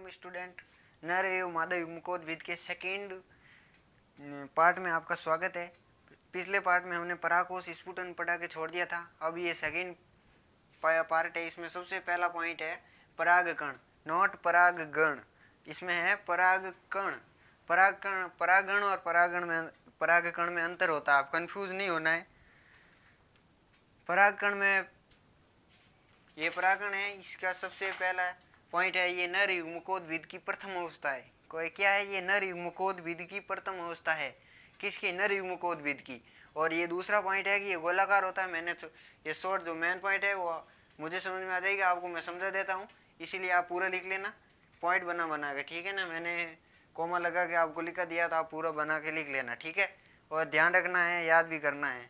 Welcome student. नर एवं मादा युग्मकोद्भिद के सेकेंड पार्ट में आपका स्वागत है। पिछले पार्ट में हमने परागकोश स्फुटन पढ़ा के छोड़ दिया था। अब ये सेकेंड पार्ट है। इसमें सबसे पहला पॉइंट है परागकण, नॉट परागगण। इसमें है परागकण। परागण और परागकण में अंतर होता है, आप कंफ्यूज नहीं होना है। परागकण में ये परागण है, इसका सबसे पहला पॉइंट है ये नर युग्मकोद्भिद की प्रथम अवस्था है। कोई क्या है? ये नर युग्मकोद्भिद की प्रथम अवस्था है। किसकी? नर युग्मकोद्भिद की। और ये दूसरा पॉइंट है कि ये गोलाकार होता है। मैंने तो ये शॉर्ट जो मेन पॉइंट है वो मुझे समझ में आ जाएगा, आपको मैं समझा देता हूँ, इसीलिए आप पूरा लिख लेना पॉइंट बना के, ठीक है ना। मैंने कोमा लगा के आपको लिखा दिया था, आप पूरा बना के लिख लेना, ठीक है। और ध्यान रखना है, याद भी करना है।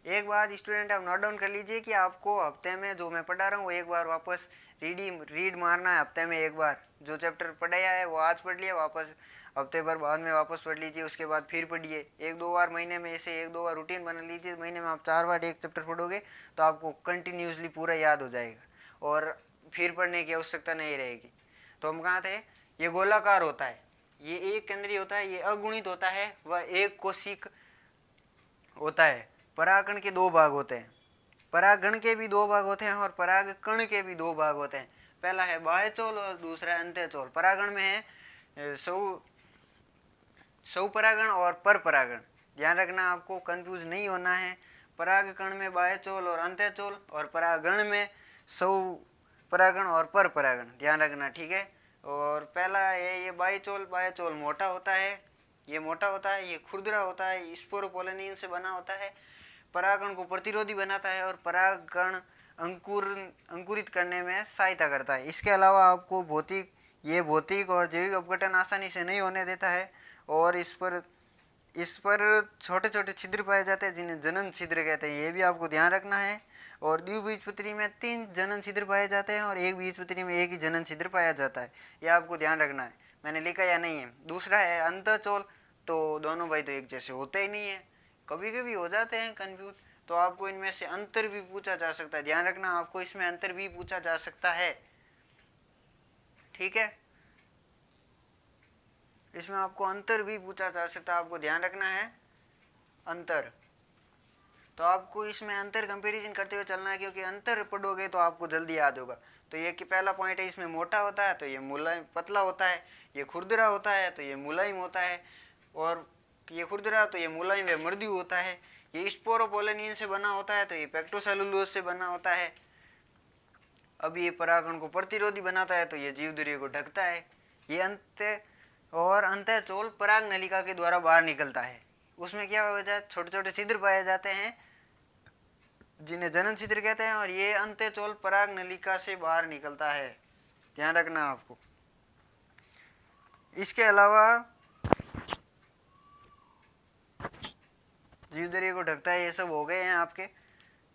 एक बात स्टूडेंट आप नोट डाउन कर लीजिए कि आपको हफ्ते में जो मैं पढ़ा रहा हूँ वो एक बार वापस रीड मारना है। हफ्ते में एक बार जो चैप्टर पढ़ाया है वो आज पढ़ लिया, वापस हफ्ते भर बाद में वापस पढ़ लीजिए, उसके बाद फिर पढ़िए। एक दो बार महीने में, ऐसे एक दो बार रूटीन बना लीजिए। महीने में आप 4 बार एक चैप्टर पढ़ोगे तो आपको कंटिन्यूसली पूरा याद हो जाएगा और फिर पढ़ने की आवश्यकता नहीं रहेगी। तो हम कहाँ थे? ये गोलाकार होता है, ये एक केंद्रीय होता है, ये अगुणित होता है, वह एक कोशिक होता है। परागकण के 2 भाग होते हैं। परागण के भी 2 भाग होते हैं और परागकण के भी 2 भाग होते हैं। पहला है बाह्यचोल और दूसरा है अंत्यचोल। परागण में है स्वपरागण और परपरागण। ध्यान रखना, आपको कंफ्यूज नहीं होना है। परागकण में बाह्यचोल और अंत्यचोल, और परागण में स्वपरागण और परपरागण। ध्यान रखना, ठीक है। और पहला है ये बाह्यचोल। बाह्यचोल मोटा होता है, ये मोटा होता है, ये खुरदरा होता है, स्पोरोपोलिनियन से बना होता है, परागण को प्रतिरोधी बनाता है और परागण अंकुरित करने में सहायता करता है। इसके अलावा आपको भौतिक और जैविक अपघटन आसानी से नहीं होने देता है और इस पर छोटे छोटे छिद्र पाए जाते हैं जिन्हें जनन छिद्र कहते हैं। ये भी आपको ध्यान रखना है। और द्विबीजपत्री में 3 जनन छिद्र पाए जाते हैं और एक बीजपत्री में एक ही जनन छिद्र पाया जाता है। ये आपको ध्यान रखना है। मैंने लिखा या नहीं है? दूसरा है अंतःचोल। तो दोनों भाई तो एक जैसे होते ही नहीं है, कभी कभी हो जाते हैं कंफ्यूज। तो आपको इनमें से अंतर भी पूछा जा सकता है। ध्यान रखना, आपको इसमें अंतर भी पूछा जा सकता है, ठीक है। इसमें आपको अंतर भी पूछा जा सकता है, आपको ध्यान रखना है अंतर। तो आपको इसमें अंतर कंपैरिजन करते हुए चलना है, क्योंकि अंतर पढ़ोगे तो आपको जल्दी याद होगा। तो ये कि पहला पॉइंट है, इसमें मोटा होता है तो ये मुलायम पतला होता है, ये खुरदरा होता है तो ये मुलायम होता है, और ये खुरदरा तो ये मुलायम व मृदु होता है। ये स्पोरोपोलिनियन से बना होता है तो ये पेक्टोसेलुलोज से बना होता है। अब ये परागण को प्रतिरोधी बनाता है तो ये जीवधुरी को ढकता है। ये अंतःचोल पराग नलिका के द्वारा बाहर निकलता है। उसमें क्या हो जाए, छोटे छोटे छिद्र पाए जाते हैं जिन्हें जनन छिद्र कहते हैं, और ये अंतःचोल पराग नलिका से बाहर निकलता है। ध्यान रखना आपको। इसके अलावा जीवधुरी को ढकता है, ये सब हो गए हैं आपके।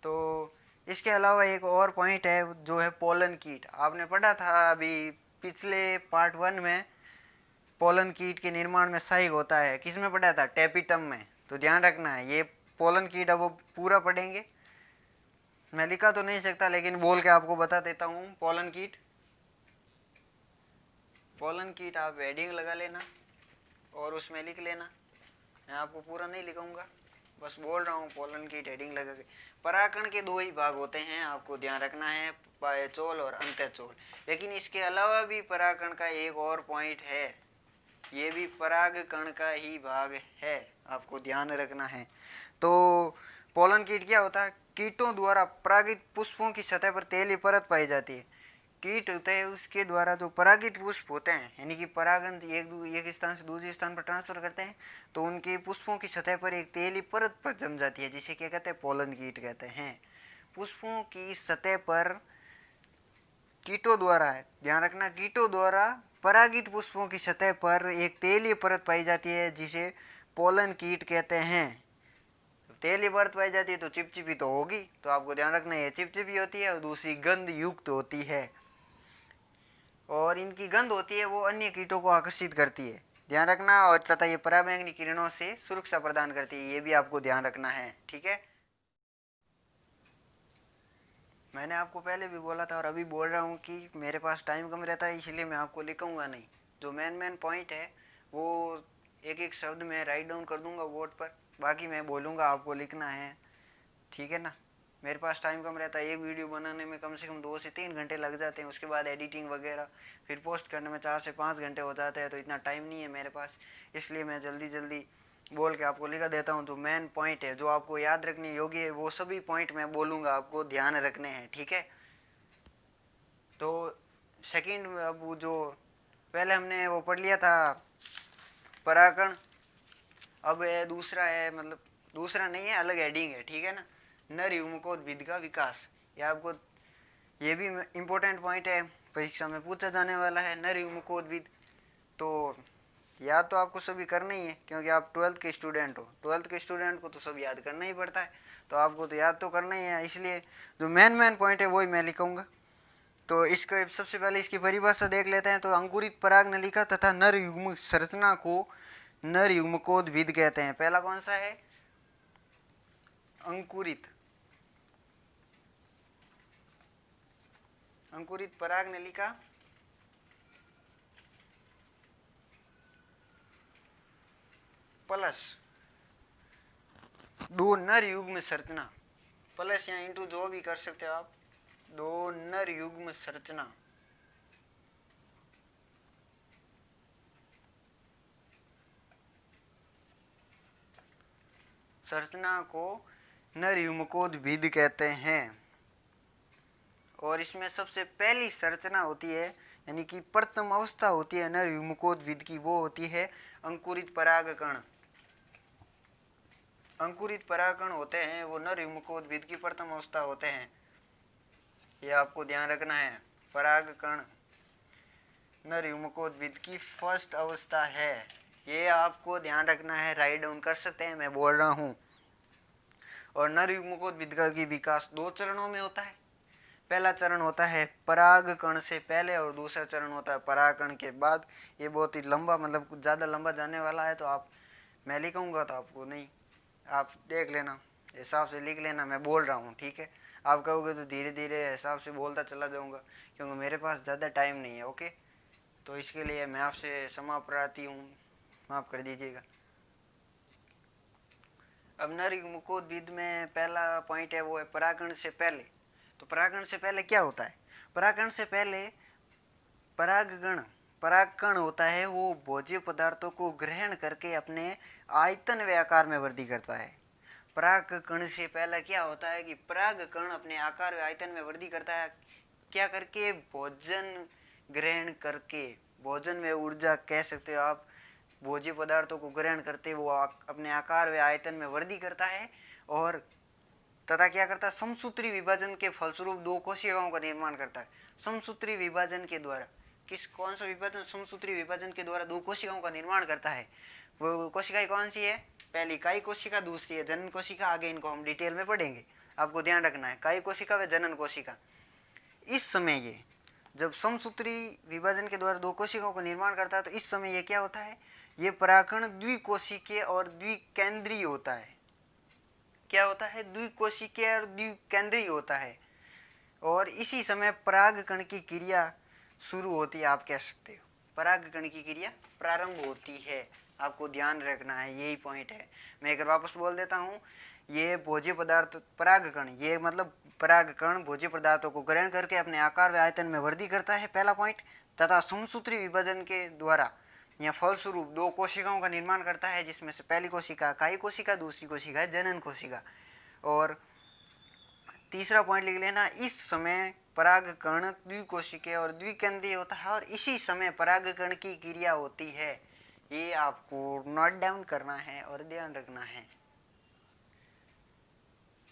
तो इसके अलावा एक और पॉइंट है जो है पोलन कीट। आपने पढ़ा था अभी पिछले पार्ट 1 में, पोलन कीट के निर्माण में सहायक होता है। किस में पढ़ा था? टेपिटम में। तो ध्यान रखना है, ये पोलन कीट अब वो पूरा पढ़ेंगे। मैं लिखा तो नहीं सकता लेकिन बोल के आपको बता देता हूँ। पोलन कीट आप हेडिंग लगा लेना और उसमें लिख लेना। मैं आपको पूरा नहीं लिखूंगा, बस बोल रहा हूँ पोलन कीट हेडिंग लगा के। परागकण के 2 ही भाग होते हैं, आपको ध्यान रखना है, बाह्यचोल और अंतःचोल। लेकिन इसके अलावा भी परागकण का एक और पॉइंट है, ये भी परागकण का ही भाग है, आपको ध्यान रखना है। तो पोलन कीट क्या होता है? कीटों द्वारा परागित पुष्पों की सतह पर तेली परत पाई जाती है। कीट होते हैं, उसके द्वारा जो परागित पुष्प होते हैं, यानी कि परागण एक स्थान से दूसरे स्थान पर ट्रांसफर करते हैं, तो उनके पुष्पों की सतह पर एक तेली परत पर जम जाती है, जिसे क्या कहते हैं? पोलन कीट कहते हैं। पुष्पों की सतह पर कीटों द्वारा, ध्यान रखना, कीटों द्वारा परागित पुष्पों की सतह पर एक तेलीय परत पाई जाती है, जिसे पोलन कीट कहते हैं। तेलीय परत पाई जाती है तो चिपचिपी तो होगी, तो आपको ध्यान रखना है, चिपचिपी होती है और दूसरी गंध युक्त होती है, और इनकी गंध होती है वो अन्य कीटों को आकर्षित करती है। ध्यान रखना। और तथा ये पराबैंगनी किरणों से सुरक्षा प्रदान करती है, ये भी आपको ध्यान रखना है, ठीक है। मैंने आपको पहले भी बोला था और अभी बोल रहा हूँ कि मेरे पास टाइम कम रहता है, इसलिए मैं आपको लिखूंगा नहीं। जो मेन पॉइंट है वो एक एक शब्द में राइट डाउन कर दूंगा बोर्ड पर, बाकी मैं बोलूँगा, आपको लिखना है, ठीक है ना। मेरे पास टाइम कम रहता है, एक वीडियो बनाने में कम से कम 2 से 3 घंटे लग जाते हैं, उसके बाद एडिटिंग वगैरह फिर पोस्ट करने में 4 से 5 घंटे हो जाते हैं, तो इतना टाइम नहीं है मेरे पास। इसलिए मैं जल्दी जल्दी बोल के आपको लिखा देता हूँ। जो मेन पॉइंट है, जो आपको याद रखने योग्य है, वो सभी पॉइंट मैं बोलूँगा, आपको ध्यान रखने हैं, ठीक है। तो सेकंड, अब वो जो पहले हमने वो पढ़ लिया था पराकण, अब है दूसरा है, मतलब दूसरा नहीं है, अलग हेडिंग है, ठीक है ना। नर युग्मकोद्भिद का विकास। ये आपको, ये भी इम्पोर्टेंट पॉइंट है, परीक्षा में पूछा जाने वाला है। नर युग्मकोद्भिद तो याद तो आपको सभी करना ही है, क्योंकि आप 12th के स्टूडेंट हो। 12th के स्टूडेंट को तो सब याद करना ही पड़ता है, तो आपको तो याद तो करना ही है। इसलिए जो मेन पॉइंट है वही मैं लिखूंगा। तो इसका सबसे पहले इसकी परिभाषा देख लेते हैं। तो अंकुरित पराग नलिका तथा नर युग्म संरचना को नर युग्मकोद्भिद कहते हैं। पहला कौन सा है? अंकुरित पराग नलिका प्लस दो नर युग्म संरचना, प्लस या इंटू जो भी कर सकते हो आप, दो नर युग्म संरचना को नर युग्मकोद्भिद कहते हैं। और इसमें सबसे पहली संरचना होती है, यानी कि प्रथम अवस्था होती है नर युग्मकोद्भिद की, वो होती है अंकुरित परागकण। अंकुरित परागकण होते हैं वो नर युग्मकोद्भिद की प्रथम अवस्था होते हैं, ये आपको ध्यान रखना है। परागकण नर युग्मकोद्भिद की फर्स्ट अवस्था है, ये आपको ध्यान रखना है, राइट डाउन कर सकते हैं, मैं बोल रहा हूँ। और नर युग्मकोद्भिद का की विकास 2 चरणों में होता है। पहला चरण होता है परागकण से पहले और दूसरा चरण होता है परागकण के बाद। ये बहुत ही लंबा, मतलब कुछ ज़्यादा लंबा जाने वाला है, तो आप, मैं लिखूंगा तो आपको नहीं, आप देख लेना, हिसाब से लिख लेना, मैं बोल रहा हूँ, ठीक है। आप कहोगे तो धीरे धीरे हिसाब से बोलता चला जाऊँगा, क्योंकि मेरे पास ज़्यादा टाइम नहीं है, ओके। तो इसके लिए मैं आपसे क्षमा प्रार्थी हूँ, माफ़ कर दीजिएगा। अब नर युग्मकोद्भिद में पहला पॉइंट है वो है परागकण से पहले। तो परागकण से पहले क्या होता है? परागकण से पहले परागकण होता है वो भोज्य पदार्थों को ग्रहण करके अपने आयतन व आकार में वृद्धि करता है। परागकण से पहले क्या होता है कि परागकण अपने आकार व आयतन में वृद्धि करता है, क्या करके? भोजन ग्रहण करके, भोजन में ऊर्जा कह सकते हो आप, भोज्य पदार्थों को ग्रहण करते वो अपने आकार व आयतन में वृद्धि करता है। और तथा क्या करता है? समसूत्री विभाजन के फलस्वरूप 2 कोशिकाओं का निर्माण करता है। समसूत्री विभाजन के द्वारा, कौन सा विभाजन? समसूत्री विभाजन के द्वारा 2 कोशिकाओं का निर्माण करता है। वो कोशिकाएं कौन सी है? पहली कायी कोशिका, दूसरी है जनन कोशिका। आगे इनको हम डिटेल में पढ़ेंगे, आपको ध्यान रखना है, कायी कोशिका व जनन कोशिका। इस समय ये जब समसूत्री विभाजन के द्वारा 2 कोशिकाओं का निर्माण करता है, तो इस समय ये क्या होता है? ये परागकण द्विकोशिकीय और द्विकेंद्रीय होता है। क्या होता है? द्विकोशिकीय और द्विकेंद्रीय होता है। और इसी समय परागकण की क्रिया शुरू होती है, आप कह सकते हो। परागकण की क्रिया प्रारंभ होती है, आपको ध्यान रखना है, यही पॉइंट है। मैं एक बार वापस बोल देता हूँ। ये भोज्य पदार्थ परागकण, ये मतलब परागकण भोज्य पदार्थों को ग्रहण करके अपने आकार व आयतन में वृद्धि करता है, पहला पॉइंट। तथा समसूत्री विभाजन के द्वारा या फलस्वरूप 2 कोशिकाओं का निर्माण करता है, जिसमें से पहली कोशिका कायी कोशिका, दूसरी कोशिका है जनन कोशिका। और तीसरा पॉइंट लिख लेना, इस समय परागकण द्विकोशिकीय और द्विकेंद्रीय होता है, और इसी समय परागकण की क्रिया होती है। ये आपको नोट डाउन करना है और ध्यान रखना है।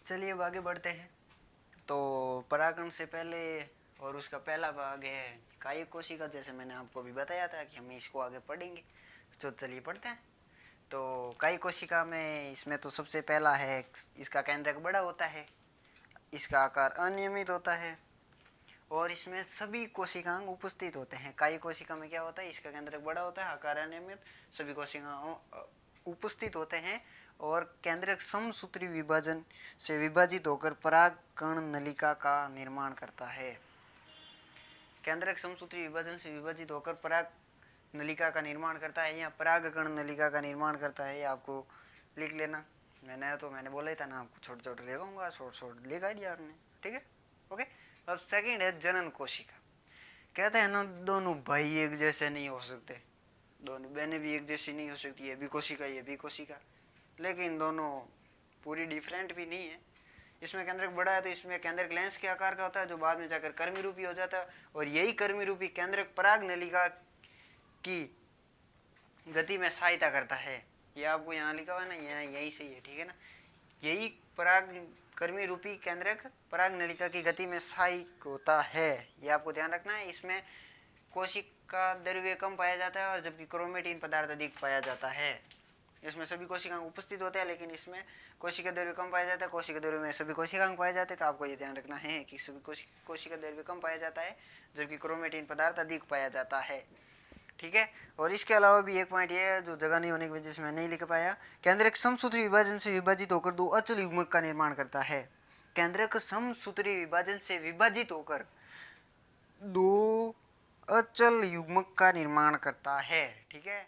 चलिए अब आगे बढ़ते हैं। तो परागकण से पहले और उसका पहला भाग है कायी कोशिका, जैसे मैंने आपको अभी बताया था कि हम इसको आगे पढ़ेंगे, तो चलिए पढ़ते हैं। तो कायी कोशिका में इसमें तो सबसे पहला है, इसका केंद्रक बड़ा होता है, इसका आकार अनियमित होता है, और इसमें सभी कोशिकांग उपस्थित होते हैं। कायी कोशिका में क्या होता है? इसका केंद्रक बड़ा होता है, आकार अनियमित, सभी कोशिकाएं उपस्थित होते हैं, और केंद्रक समसूत्री विभाजन से विभाजित होकर परागकण नलिका का निर्माण करता है। केंद्रक समसूत्री विभाजन से विभाजित होकर पराग नलिका का निर्माण करता है या परागकण नलिका का निर्माण करता है, ये आपको लिख लेना। मैंने बोला ही था ना आपको छोटे छोटे लिखाऊंगा, शॉर्ट लिखा दिया आपने, ठीक है, ओके। अब सेकंड है जनन कोशिका। कहते हैं ना दोनों भाई एक जैसे नहीं हो सकते, दोनों बहनें भी एक जैसी नहीं हो सकती, ये भी कोशिका ये भी कोशिका, लेकिन दोनों पूरी डिफरेंट भी नहीं है। इसमें केंद्रक बड़ा है तो इसमें केंद्रक लेंस के आकार का होता है जो बाद में जाकर कर्मी रूपी हो जाता है, और यही कर्मी रूपी केंद्रक पराग नलिका की गति में सहायता करता है। ये आपको यहाँ लिखा हुआ है ना, यहाँ यही से ही है, ठीक है ना। यही पराग कर्मी रूपी केंद्रक पराग नलिका की गति में सहायक होता है, ये आपको ध्यान रखना है। इसमें कोशिका द्रव्य कम पाया जाता है और जबकि क्रोमेटिन पदार्थ अधिक पाया जाता है। इसमें सभी कोशिकांग उपस्थित होते हैं लेकिन इसमें कोशिका द्रव्य कम पाया जाता है, कोशिका द्रव्य में सभी कोशिकांग पाए जाते हैं। तो आपको ये ध्यान रखना है कि सभी कोशिका द्रव्य कम पाया जाता है जबकि क्रोमेटिन पदार्थ अधिक पाया जाता है, ठीक है। और इसके अलावा भी एक पॉइंट ये है जो जगह नहीं होने की वजह से मैं नहीं लिख पाया। केंद्रक समसूत्री विभाजन से विभाजित होकर दो अचल युग्मक का निर्माण करता है। केंद्रक समसूत्री विभाजन से विभाजित होकर दो अचल युग्मक का निर्माण करता है, ठीक है।